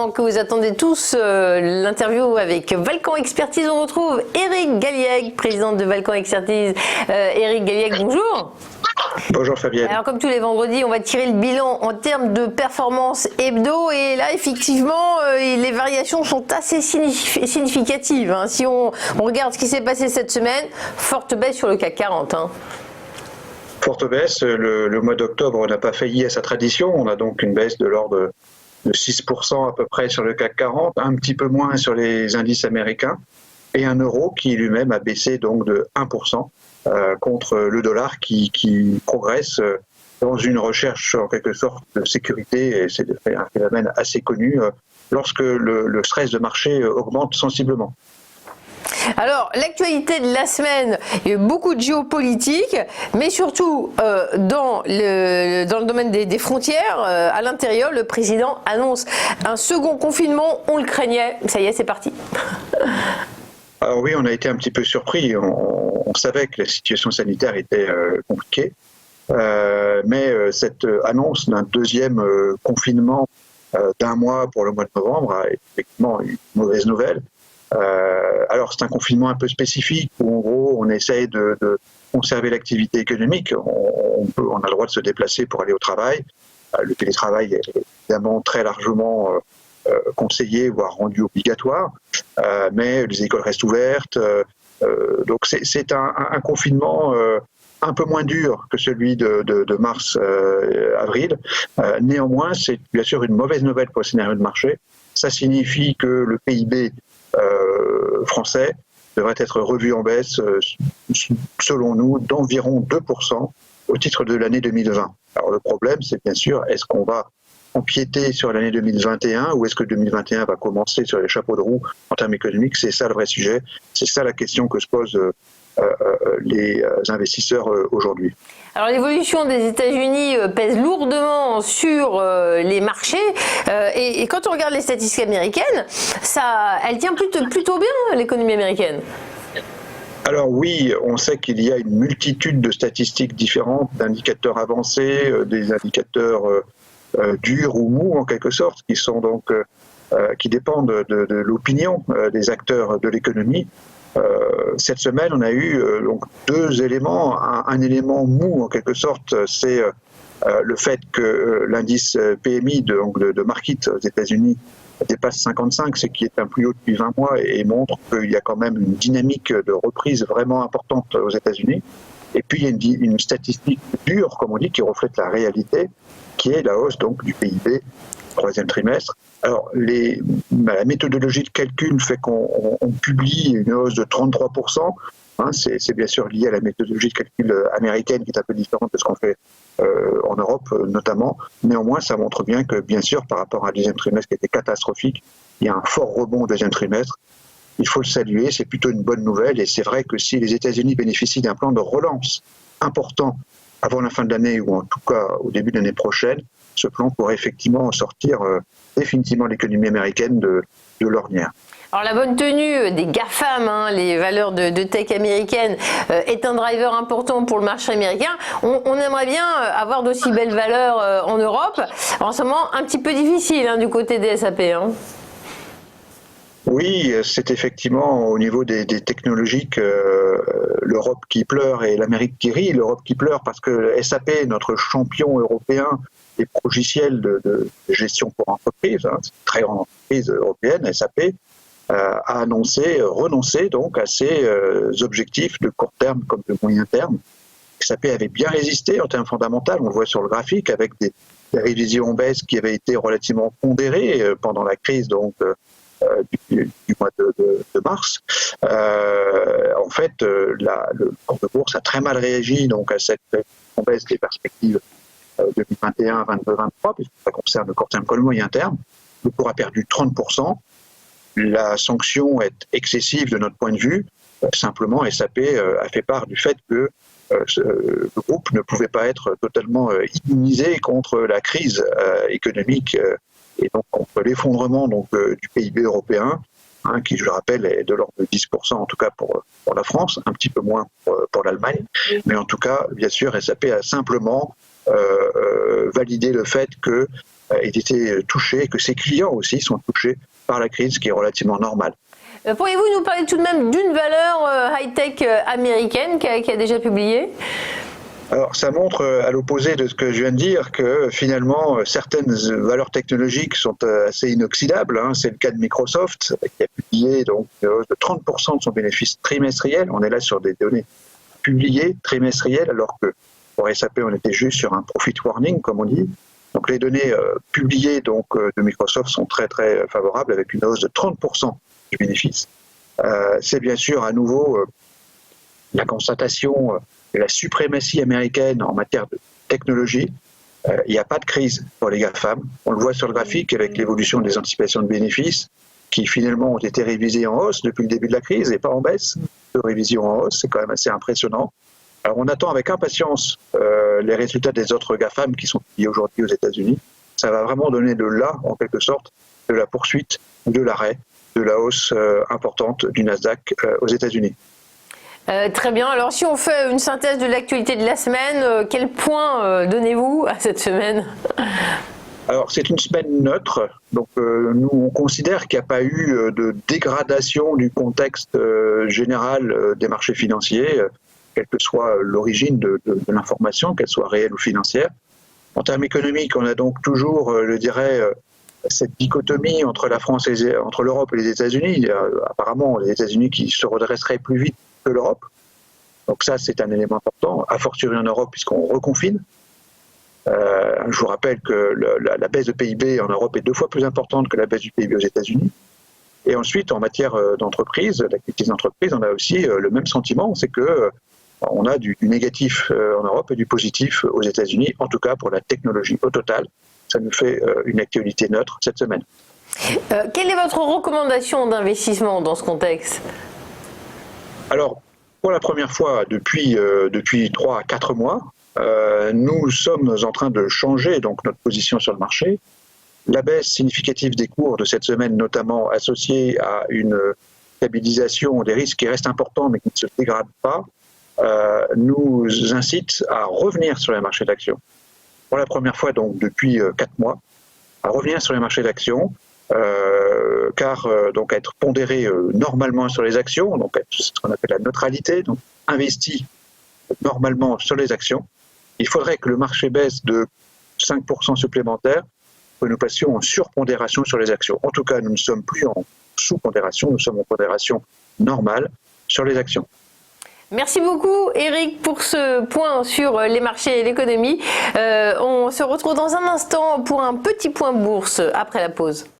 évidemment que vous attendez tous l'interview avec Valcan Expertise. On retrouve Éric Galliègue, président de Valcan Expertise. Éric Galliègue, bonjour. Bonjour Fabienne. Alors comme tous les vendredis, on va tirer le bilan en termes de performance hebdo et là effectivement les variations sont assez significatives. Hein. Si on regarde ce qui s'est passé cette semaine, forte baisse sur le CAC 40. Hein. Forte baisse, le mois d'octobre n'a pas failli à sa tradition, on a donc une baisse de l'ordre de 6% à peu près sur le CAC 40, un petit peu moins sur les indices américains et un euro qui lui-même a baissé donc de 1%. Contre le dollar qui progresse dans une recherche en quelque sorte de sécurité, et c'est un phénomène assez connu lorsque le stress de marché augmente sensiblement. Alors, l'actualité de la semaine, il y a eu beaucoup de géopolitique, mais surtout dans le domaine des frontières, à l'intérieur, le président annonce un second confinement, on le craignait, ça y est, c'est parti. Alors oui, on a été un petit peu surpris. On savait que la situation sanitaire était compliquée, mais cette annonce d'un deuxième confinement d'un mois pour le mois de novembre a effectivement une mauvaise nouvelle. Alors c'est un confinement un peu spécifique où en gros on essaye de conserver l'activité économique. On a le droit de se déplacer pour aller au travail. Le télétravail est évidemment très largement conseillé, voire rendu obligatoire, mais les écoles restent ouvertes. Donc c'est un confinement un peu moins dur que celui de mars-avril. Néanmoins, c'est bien sûr une mauvaise nouvelle pour le scénario de marché. Ça signifie que le PIB français devrait être revu en baisse, selon nous, d'environ 2% au titre de l'année 2020. Alors le problème, c'est bien sûr, est-ce qu'on va empiéter sur l'année 2021 ou est-ce que 2021 va commencer sur les chapeaux de roue en termes économiques? C'est ça le vrai sujet, c'est ça la question que se posent les investisseurs aujourd'hui. Alors l'évolution des États-Unis pèse lourdement sur les marchés et quand on regarde les statistiques américaines, elle tient plutôt bien l'économie américaine. Alors oui, on sait qu'il y a une multitude de statistiques différentes, d'indicateurs avancés, des indicateurs durs ou mous en quelque sorte, qui sont donc qui dépendent de l'opinion des acteurs de l'économie. Cette semaine, on a eu donc deux éléments. Un élément mou en quelque sorte, c'est le fait que l'indice PMI de Markit aux États-Unis dépasse 55, ce qui est un plus haut depuis 20 mois et montre qu'il y a quand même une dynamique de reprise vraiment importante aux États-Unis. Et puis il y a une statistique dure, comme on dit, qui reflète la réalité, qui est la hausse donc du PIB troisième trimestre. Alors la méthodologie de calcul fait qu'on publie une hausse de 33%. Hein, c'est bien sûr lié à la méthodologie de calcul américaine qui est un peu différente de ce qu'on fait en Europe notamment. Néanmoins, ça montre bien que, bien sûr, par rapport à un deuxième trimestre qui était catastrophique, il y a un fort rebond au deuxième trimestre. Il faut le saluer, c'est plutôt une bonne nouvelle. Et c'est vrai que si les États-Unis bénéficient d'un plan de relance important avant la fin de l'année ou en tout cas au début de l'année prochaine, ce plan pourrait effectivement sortir définitivement l'économie américaine de l'ornière. Alors la bonne tenue des GAFAM, hein, les valeurs de tech américaines, est un driver important pour le marché américain. On aimerait bien avoir d'aussi belles valeurs en Europe. En ce moment, un petit peu difficile hein, du côté des SAP. Hein. Oui, c'est effectivement au niveau des technologiques, l'Europe qui pleure et l'Amérique qui rit. L'Europe qui pleure parce que SAP, notre champion européen des logiciels de gestion pour entreprise, hein, c'est une très grande entreprise européenne, SAP, a renoncé donc à ses objectifs de court terme comme de moyen terme. SAP avait bien résisté en termes fondamentaux, on le voit sur le graphique, avec des révisions en baisse qui avaient été relativement pondérées pendant la crise donc, du mois de mars. En fait, le cours de bourse a très mal réagi donc, à cette baisse des perspectives 2021, 2022, 2023, puisque ça concerne le court terme comme le moyen terme. Le cours a perdu 30%. La sanction est excessive de notre point de vue. Simplement, SAP a fait part du fait que le groupe ne pouvait pas être totalement immunisé contre la crise économique et donc contre l'effondrement du PIB européen, hein, qui, je le rappelle, est de l'ordre de 10%, en tout cas pour la France, un petit peu moins pour l'Allemagne. Mais en tout cas, bien sûr, SAP a simplement validé le fait que aient été touchés, et que ses clients aussi sont touchés par la crise, ce qui est relativement normal. Pourriez-vous nous parler tout de même d'une valeur high-tech américaine qui a déjà publié ? Alors, ça montre, à l'opposé de ce que je viens de dire, que finalement, certaines valeurs technologiques sont assez inoxydables. C'est le cas de Microsoft, qui a publié donc, de 30% de son bénéfice trimestriel. On est là sur des données publiées trimestrielles, alors que pour SAP, on était juste sur un profit warning, comme on dit. Donc, les données publiées donc, de Microsoft sont très, très favorables, avec une hausse de 30% du bénéfice. C'est bien sûr à nouveau la constatation de la suprématie américaine en matière de technologie. Il n'y a pas de crise pour les GAFAM. On le voit sur le graphique avec l'évolution des anticipations de bénéfices qui finalement ont été révisées en hausse depuis le début de la crise et pas en baisse. De révision en hausse, c'est quand même assez impressionnant. Alors on attend avec impatience les résultats des autres GAFAM qui sont publiés aujourd'hui aux États-Unis. Ça va vraiment donner de là, en quelque sorte, de la poursuite, de l'arrêt, de la hausse importante du Nasdaq aux États-Unis. Très bien. Alors, si on fait une synthèse de l'actualité de la semaine, quel point donnez-vous à cette semaine ? Alors, c'est une semaine neutre. Donc, nous, on considère qu'il n'y a pas eu de dégradation du contexte général des marchés financiers, quelle que soit l'origine de l'information, qu'elle soit réelle ou financière. En termes économiques, on a donc toujours, je dirais, cette dichotomie entre la France et entre l'Europe et les États-Unis. Apparemment, les États-Unis qui se redresseraient plus vite que l'Europe. Donc ça, c'est un élément important, a fortiori en Europe, puisqu'on reconfine. Je vous rappelle que la baisse de PIB en Europe est 2 fois plus importante que la baisse du PIB aux États-Unis. Et ensuite, en matière d'entreprise, d'activité d'entreprise, on a aussi le même sentiment, c'est que on a du négatif en Europe et du positif aux États-Unis, en tout cas pour la technologie au total. Ça nous fait une actualité neutre cette semaine. Quelle est votre recommandation d'investissement dans ce contexte ? Alors, pour la première fois depuis 3 à 4 mois, nous sommes en train de changer donc notre position sur le marché. La baisse significative des cours de cette semaine, notamment associée à une stabilisation des risques qui reste important mais qui ne se dégrade pas, nous incite à revenir sur les marchés d'actions. Pour la première fois donc depuis 4 mois, à revenir sur les marchés d'actions, car donc à être pondéré normalement sur les actions, donc ce qu'on appelle la neutralité, donc investi normalement sur les actions. Il faudrait que le marché baisse de 5% supplémentaires, que nous passions en surpondération sur les actions. En tout cas, nous ne sommes plus en sous-pondération, nous sommes en pondération normale sur les actions. Merci beaucoup Eric pour ce point sur les marchés et l'économie. On se retrouve dans un instant pour un petit point bourse après la pause.